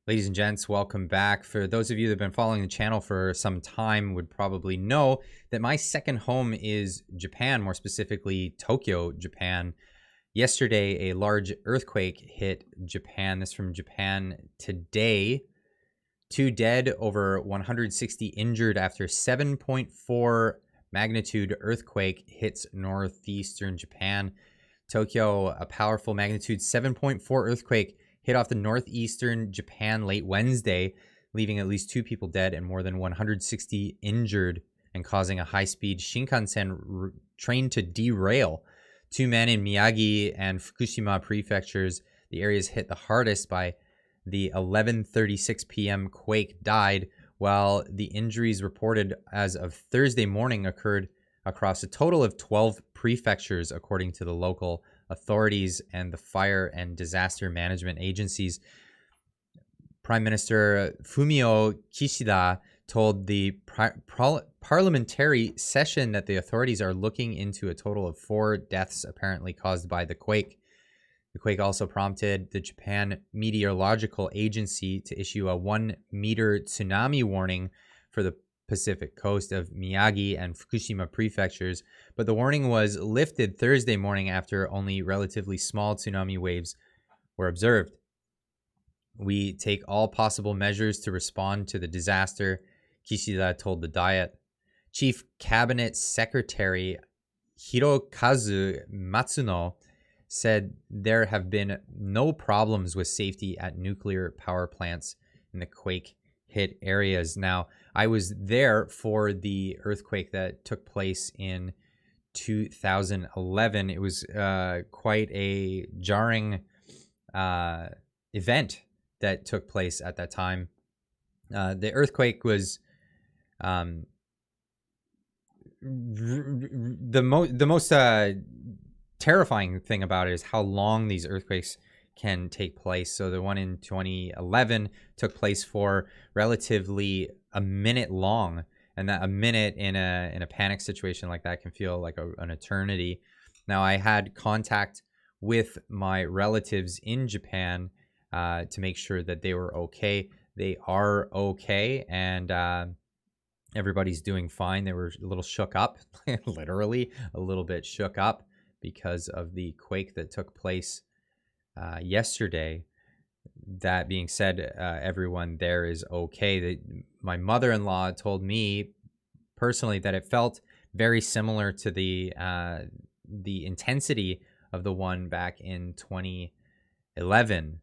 Ladies and gents, welcome back. For those of you that have been following the channel for some time would probably know that my second home is Japan, more specifically Tokyo, Japan. Yesterday, a large earthquake hit Japan. This from Japan Today. 2 dead, over 160 injured after 7.4 magnitude earthquake hits northeastern Japan. Tokyo, a powerful magnitude 7.4 earthquake hit off the northeastern Japan late Wednesday, leaving at least 2 people dead and more than 160 injured and causing a high-speed Shinkansen train to derail. 2 men in Miyagi and Fukushima prefectures, the areas hit the hardest by the 11:36 p.m. quake, died, while the injuries reported as of Thursday morning occurred across a total of 12 prefectures, according to the local authorities and the fire and disaster management agencies. Prime Minister Fumio Kishida told the parliamentary session that the authorities are looking into a total of 4 deaths apparently caused by the quake. The quake also prompted the Japan Meteorological Agency to issue a 1-meter tsunami warning for the Pacific coast of Miyagi and Fukushima prefectures, but the warning was lifted Thursday morning after only relatively small tsunami waves were observed. We take all possible measures to respond to the disaster, Kishida told the Diet. Chief Cabinet Secretary Hirokazu Matsuno said there have been no problems with safety at nuclear power plants in the quake hit areas. Now, I was there for the earthquake that took place in 2011. It was quite a jarring event that took place at that time. The earthquake was the most terrifying thing about it is how long these earthquakes can take place. So the one in 2011 took place for relatively a minute long, and that a minute in a panic situation like that can feel like an eternity. Now, I had contact with my relatives in Japan to make sure that they were okay. They are okay, and everybody's doing fine. They were a little shook up, literally a little bit shook up because of the quake that took place yesterday. That being said, everyone there is okay. My mother-in-law told me personally that it felt very similar to the intensity of the one back in 2011.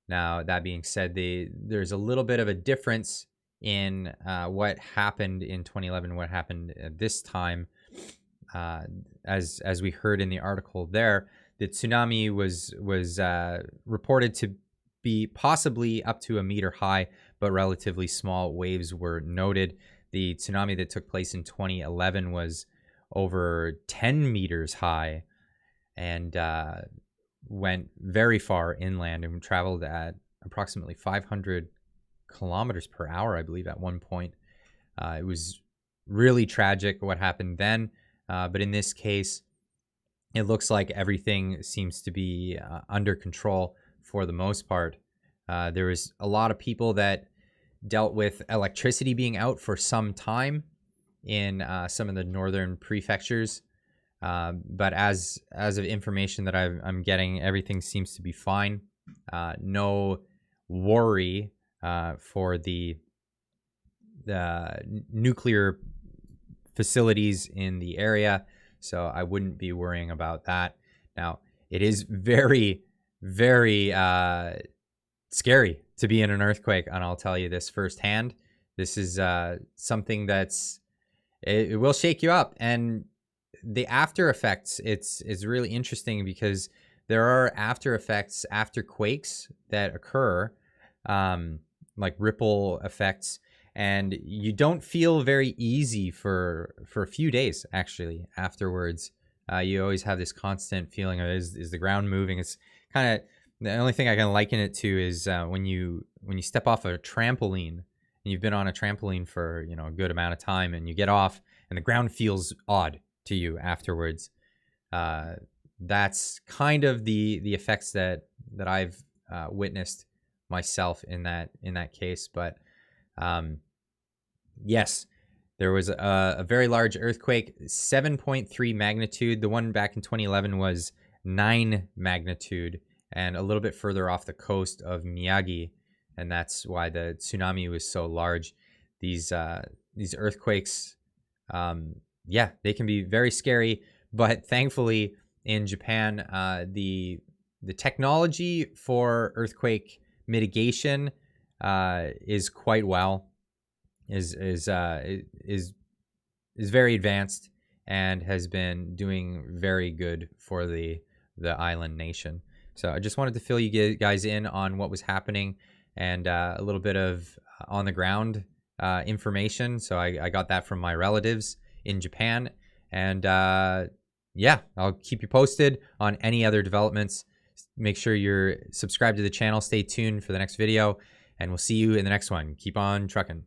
Now, that being said, there's a little bit of a difference in what happened in 2011, what happened at this time. As we heard in the article there, the tsunami was reported to be possibly up to a meter high, but relatively small waves were noted. The tsunami that took place in 2011 was over 10 meters high and went very far inland and traveled at approximately 500 kilometers per hour, I believe, at one point. It was really tragic what happened then. But in this case, it looks like everything seems to be under control for the most part. There was a lot of people that dealt with electricity being out for some time in some of the northern prefectures. But as of information that I'm getting, everything seems to be fine. No worry for the nuclear facilities in the area, so I wouldn't be worrying about that. Now, it is very, very scary to be in an earthquake, and I'll tell you this firsthand. This is something it will shake you up, and the after effects, it's really interesting because there are after effects after quakes that occur, like ripple effects, and you don't feel very easy for a few days actually afterwards. You always have this constant feeling of is the ground moving. It's kind of the only thing I can liken it to is when you step off a trampoline and you've been on a trampoline for a good amount of time, and you get off and the ground feels odd to you afterwards. That's kind of the effects that I've witnessed myself in that case. But yes, there was a very large earthquake, 7.3 magnitude. The one back in 2011 was 9 magnitude, and a little bit further off the coast of Miyagi, and that's why the tsunami was so large. These earthquakes, yeah, they can be very scary, but thankfully in Japan, the technology for earthquake mitigation is quite well, is very advanced, and has been doing very good for the island nation. So I just wanted to fill you guys in on what was happening, and a little bit of on the ground information. So I got that from my relatives in Japan, and yeah, I'll keep you posted on any other developments. Make sure you're subscribed to the channel. Stay tuned for the next video, and we'll see you in the next one. Keep on trucking.